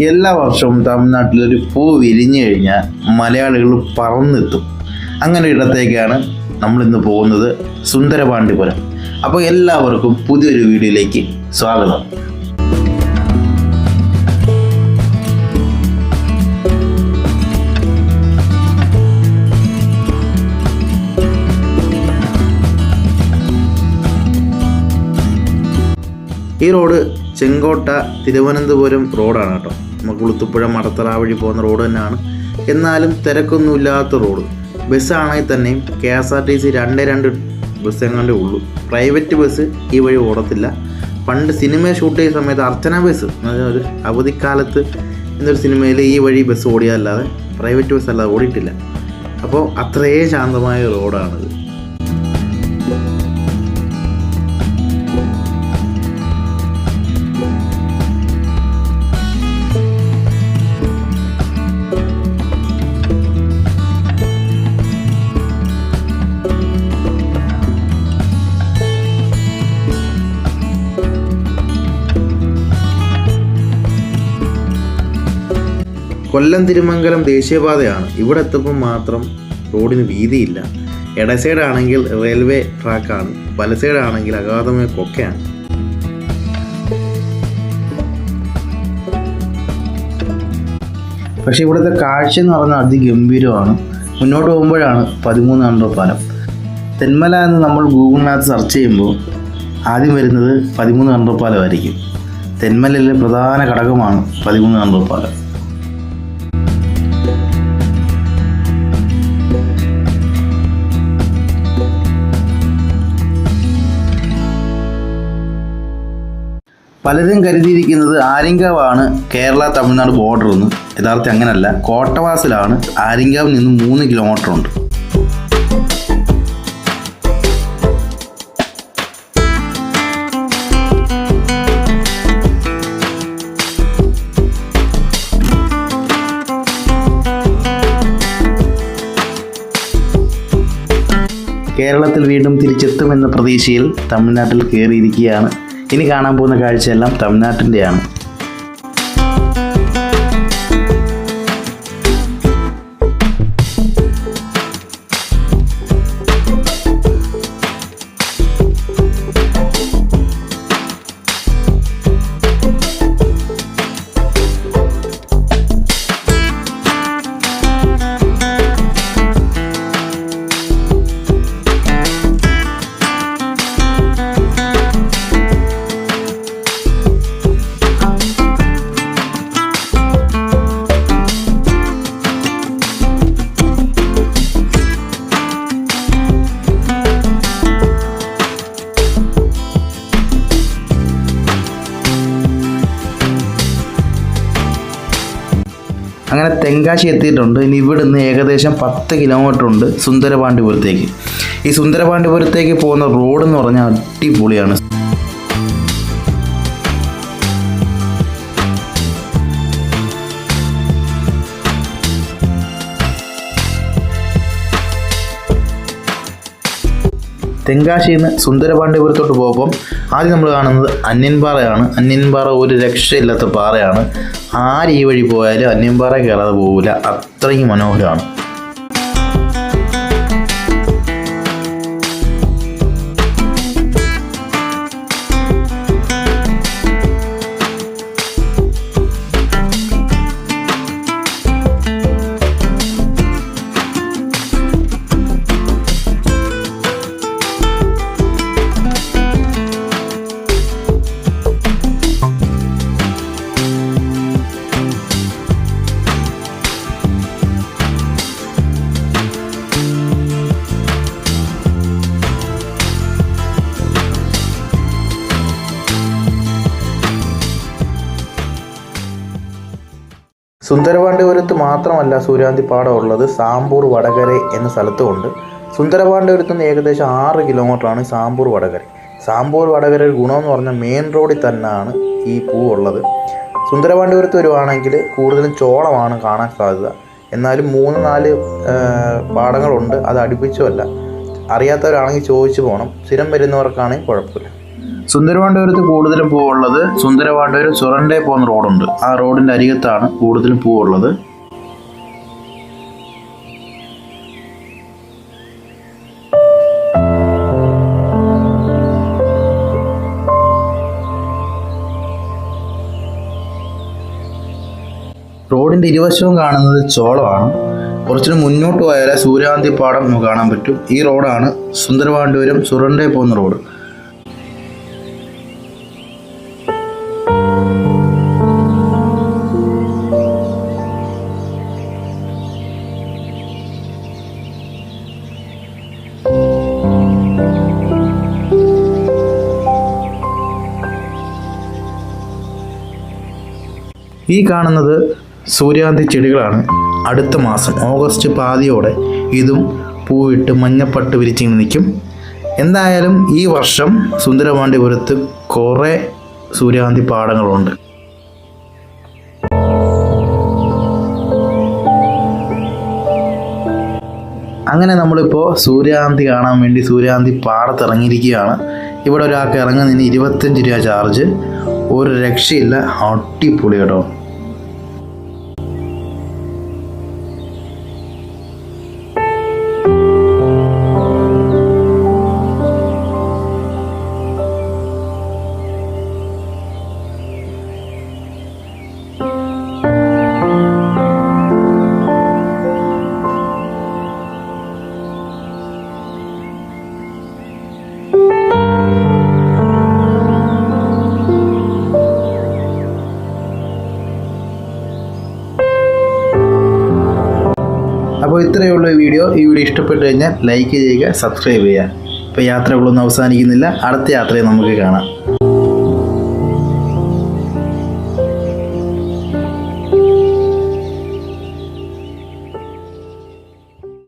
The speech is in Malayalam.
എല്ലാ വർഷവും തമിഴ്നാട്ടിലൊരു പൂ വിരിഞ്ഞു കഴിഞ്ഞാൽ മലയാളികൾ പറന്നെത്തും. അങ്ങനെ ഇടത്തേക്കാണ് നമ്മളിന്ന് പോകുന്നത്, സുന്ദരപാണ്ഡിപുരം. അപ്പോൾ എല്ലാവർക്കും പുതിയൊരു വീഡിയോയിലേക്ക് സ്വാഗതം. ഈ റോഡ് ചെങ്കോട്ട തിരുവനന്തപുരം റോഡാണ് കേട്ടോ. നമുക്ക് കുളുത്തുപ്പുഴ മടത്തറ വഴി പോകുന്ന റോഡ് തന്നെയാണ്. എന്നാലും തിരക്കൊന്നുമില്ലാത്ത റോഡ്. ബസ്സാണെങ്കിൽ തന്നെയും KSRTC 2 ബസ് എങ്ങാണ്ടേ ഉള്ളൂ. പ്രൈവറ്റ് ബസ് ഈ വഴി ഓടത്തില്ല. പണ്ട് സിനിമ ഷൂട്ട് ചെയ്യുന്ന സമയത്ത് അർച്ചന ബസ്, ഒരു അവധിക്കാലത്ത് എന്നൊരു സിനിമയിൽ ഈ വഴി ബസ് ഓടിയല്ലാതെ പ്രൈവറ്റ് ബസ് അല്ലാതെ ഓടിയിട്ടില്ല. അപ്പോൾ അത്രയും ശാന്തമായ റോഡാണിത്. കൊല്ലം തിരുമംഗലം ദേശീയപാതയാണ്. ഇവിടെ എത്തുമ്പോൾ മാത്രം റോഡിന് വീതിയില്ല. ഇട സൈഡാണെങ്കിൽ റെയിൽവേ ട്രാക്കാണ്, വല സൈഡാണെങ്കിൽ അഗാധമായ കൊക്കയാണ്. പക്ഷേ ഇവിടുത്തെ കാഴ്ച എന്ന് പറഞ്ഞാൽ അതിഗംഭീരമാണ്. മുന്നോട്ട് പോകുമ്പോഴാണ് 13 കണ്ടോ പാലം. തെന്മല എന്ന് നമ്മൾ ഗൂഗിൾ മാപ്പ് സെർച്ച് ചെയ്യുമ്പോൾ ആദ്യം വരുന്നത് 13 കണ്ടോ പാലമായിരിക്കും. തെന്മലയിലെ പ്രധാന ഘടകമാണ് 13 കണ്ടോ പാലം. പലരും കരുതിയിരിക്കുന്നത് ആര്യങ്കാവാണ് കേരള തമിഴ്നാട് ബോർഡർ എന്ന്. യഥാർത്ഥം അങ്ങനല്ല. കോട്ടവാസിലാണ്. ആര്യങ്കാവിൽ നിന്ന് 3 കിലോമീറ്റർ ഉണ്ട്. കേരളത്തിൽ വീണ്ടും തിരിച്ചെത്തുമെന്ന പ്രതീക്ഷയിൽ തമിഴ്നാട്ടിൽ കയറിയിരിക്കുകയാണ്. ഇനി കാണാൻ പോകുന്ന കാഴ്ചയെല്ലാം തമിഴ്നാട്ടിൻ്റെയാണ്. അങ്ങനെ തെങ്കാശി എത്തിയിട്ടുണ്ട്. ഇനി ഇവിടുന്ന് ഏകദേശം 10 കിലോമീറ്റർ ഉണ്ട് സുന്ദരപാണ്ഡിപുരത്തേക്ക്. ഈ സുന്ദരപാണ്ഡിപുരത്തേക്ക് പോകുന്ന റോഡ് എന്ന് പറഞ്ഞാൽ അടിപൊളിയാണ്. തെങ്കാശിയിൽ നിന്ന് സുന്ദരപാണ്ഡിപുരത്തോട്ട് പോകുമ്പം ആദ്യം നമ്മൾ കാണുന്നത് അന്യൻപാറയാണ്. അന്യൻപാറ ഒരു രക്ഷയില്ലാത്ത പാറയാണ്. ആര് ഈ വഴി പോയാലും അന്യൻപാറ കയറാതെ പോകില്ല. അത്രയും മനോഹരമാണ്. സുന്ദരപാണ്ഡിപുരത്ത് മാത്രമല്ല സൂര്യാന്തിപ്പാടം ഉള്ളത്, സാമ്പൂർ വടകര എന്ന സ്ഥലത്തുമുണ്ട്. സുന്ദരപാണ്ഡിപുരത്ത് നിന്ന് ഏകദേശം 6 കിലോമീറ്ററാണ് സാമ്പൂർ വടകര. സാമ്പൂർ വടകര ഒരു ഗുണമെന്ന് പറഞ്ഞാൽ മെയിൻ റോഡിൽ തന്നെയാണ് ഈ പൂ ഉള്ളത്. സുന്ദരപാണ്ഡിപുരത്ത് വരുവാണെങ്കിൽ കൂടുതലും ചോളമാണ് കാണാൻ സാധ്യത. എന്നാലും 3-4 പാടങ്ങളുണ്ട്. അത് അടുപ്പിച്ചുമല്ല. അറിയാത്തവരാണെങ്കിൽ ചോദിച്ചു പോകണം. സ്ഥിരം വരുന്നവർക്കാണെങ്കിൽ കുഴപ്പമില്ല. സുന്ദരപാണ്ഡവപുരത്ത് കൂടുതലും പൂവുള്ളത് സുന്ദരപാണ്ഡവപുരം ചുരണ്ടേ പോകുന്ന റോഡുണ്ട്. ആ റോഡിൻ്റെ അരികത്താണ് കൂടുതലും പൂവുള്ളത്. റോഡിൻ്റെ ഇരുവശവും കാണുന്നത് ചോളമാണ്. കുറച്ചിന് മുന്നോട്ട് പോയാൽ സൂര്യകാന്തി പാടം നമുക്ക് കാണാൻ പറ്റും. ഈ റോഡാണ് സുന്ദരപാണ്ഡവപുരം ചുരണ്ടേ പോകുന്ന റോഡ്. ഈ കാണുന്നത് സൂര്യകാന്തി ചെടികളാണ്. അടുത്ത മാസം ഓഗസ്റ്റ് പാതിയോടെ ഇതും പൂവിട്ട് മഞ്ഞപ്പട്ട് വിരിച്ചിങ്ങനെ നിൽക്കും. എന്തായാലും ഈ വർഷം സുന്ദരപാണ്ഡവപുരത്ത് കുറേ സൂര്യകാന്തി പാടങ്ങളുണ്ട്. അങ്ങനെ നമ്മളിപ്പോൾ സൂര്യകാന്തി കാണാൻ വേണ്ടി സൂര്യകാന്തി പാടത്തിറങ്ങിയിരിക്കുകയാണ്. ഇവിടെ ഒരാൾക്ക് ഇറങ്ങുന്നതിന് 25 രൂപ ചാർജ്. ഒരു രക്ഷയില്ല, അടിപൊളി കേട്ടോ. അപ്പോൾ ഇത്രയേ ഉള്ളൂ ഈ വീഡിയോ ഇഷ്ടപ്പെട്ട് കഴിഞ്ഞാൽ ലൈക്ക് ചെയ്യുക, സബ്സ്ക്രൈബ് ചെയ്യുക. ഇപ്പോൾ യാത്രകളൊന്നും അവസാനിക്കുന്നില്ല. അടുത്ത യാത്രയെ നമുക്ക് കാണാം.